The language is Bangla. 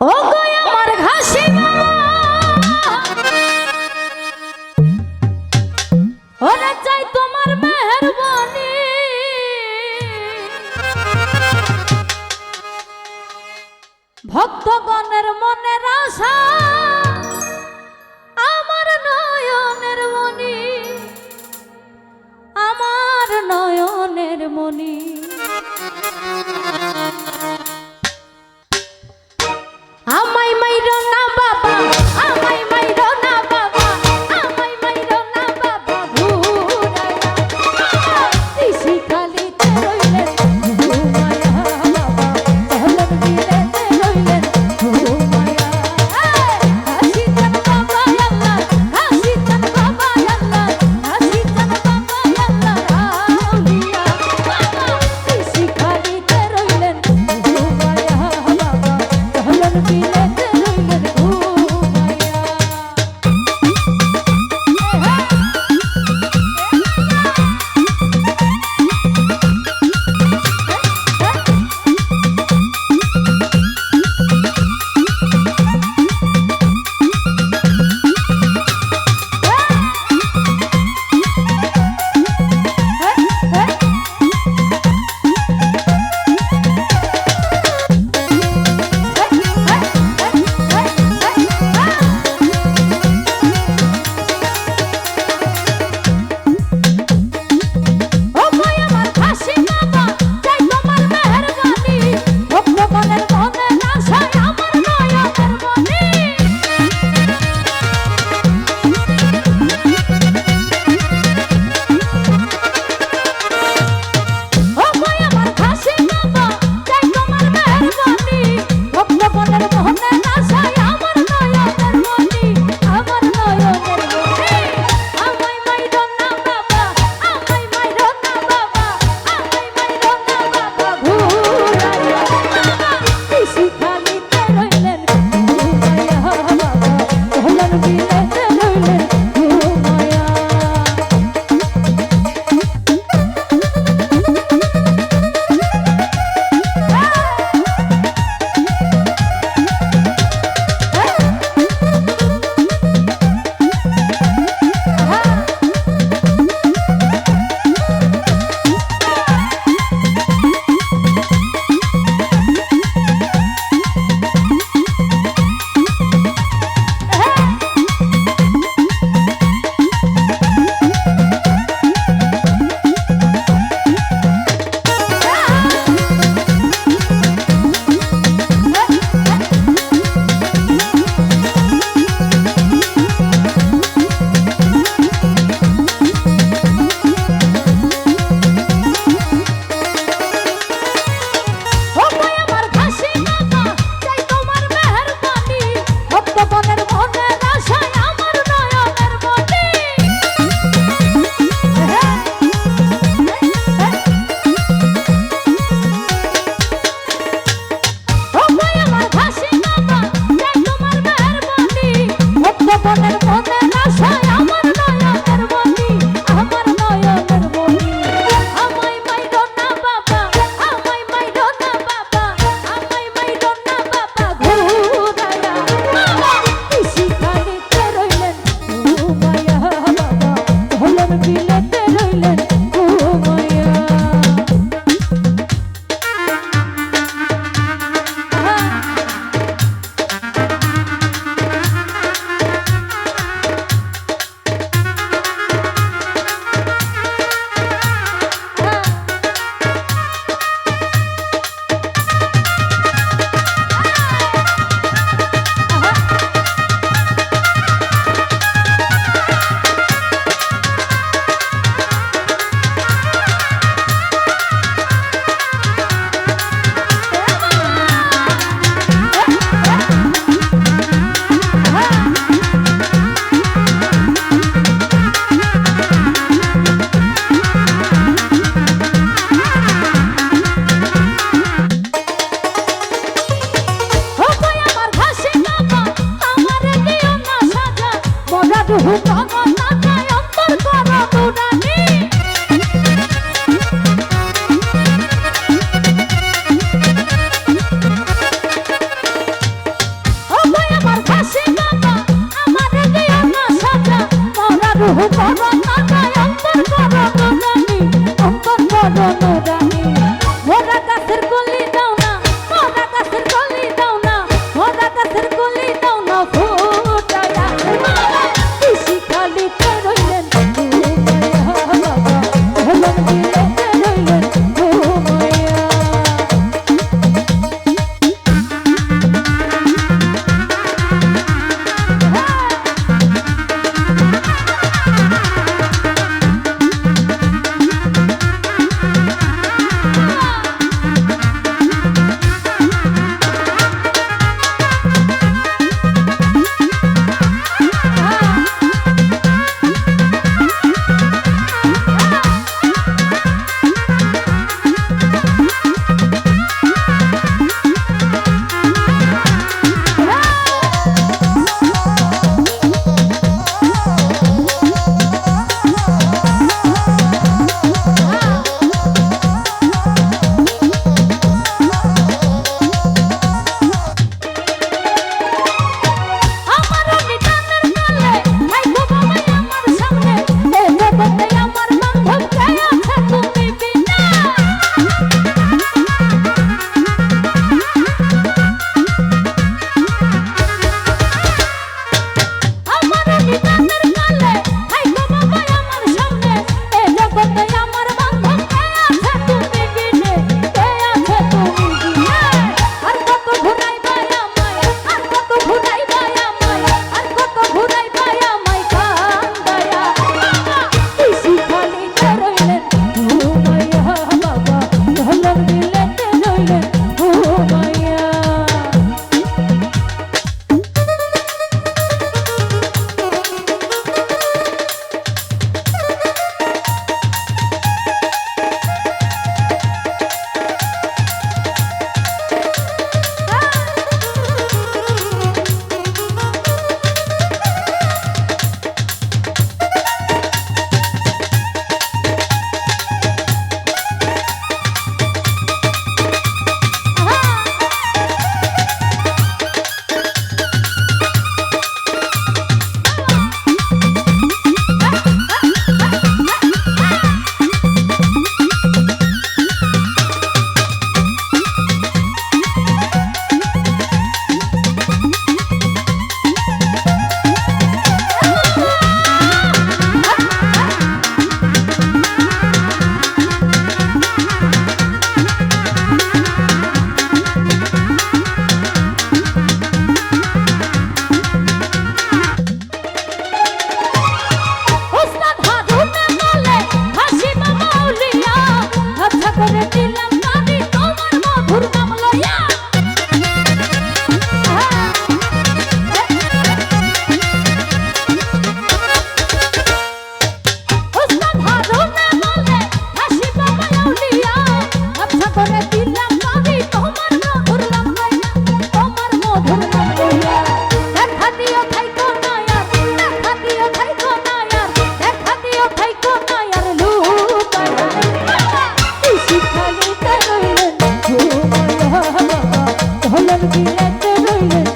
ও গো আমার ঘাসি ওরে চাই তোমার মেহেরবানি ভক্তগণের মনের আশা আমার নয়নের মনি আমার নয়নের মনি আমায় মাইরো না বাবা আমায় মাইরো না বাবা আমায় মাইরো না বাবা ঘুরায়া দিশি খালিতে রইলেন ঘুমায়া বাবা হলন বিলেতে রইলেন ঘুমায়া হাসি চান বাবা আল্লাহ হাসি চান বাবা আল্লাহ হাসি চান বাবা আল্লাহ রাউলিয়া বাবা দিশি খালিতে রইলেন ঘুমায়া বাবা হলন বিলেতে রইলেন ঘুমায়া মনের মনের আশায় আমার নয়নের মনি আমার নয়নের মনি আমায় মাইরো না বাবা আমায় মাইরো না বাবা আমায় মাইরো না বাবা ঘুরায়া বাবা দিশি খালিতে রইলেন ঘুমায়া বাবা হলন বিলেতে রইলেন ঘুমায়া মধুর নাম লইয়া দেখা দিও থাইকো না আর দেখা দিও থাইকো না আর দেখা দিও থাইকো না আর লুকায়া শিখালিতে রইলেন ঘুমায়া বাবা হলেন বিলেতে রইলেন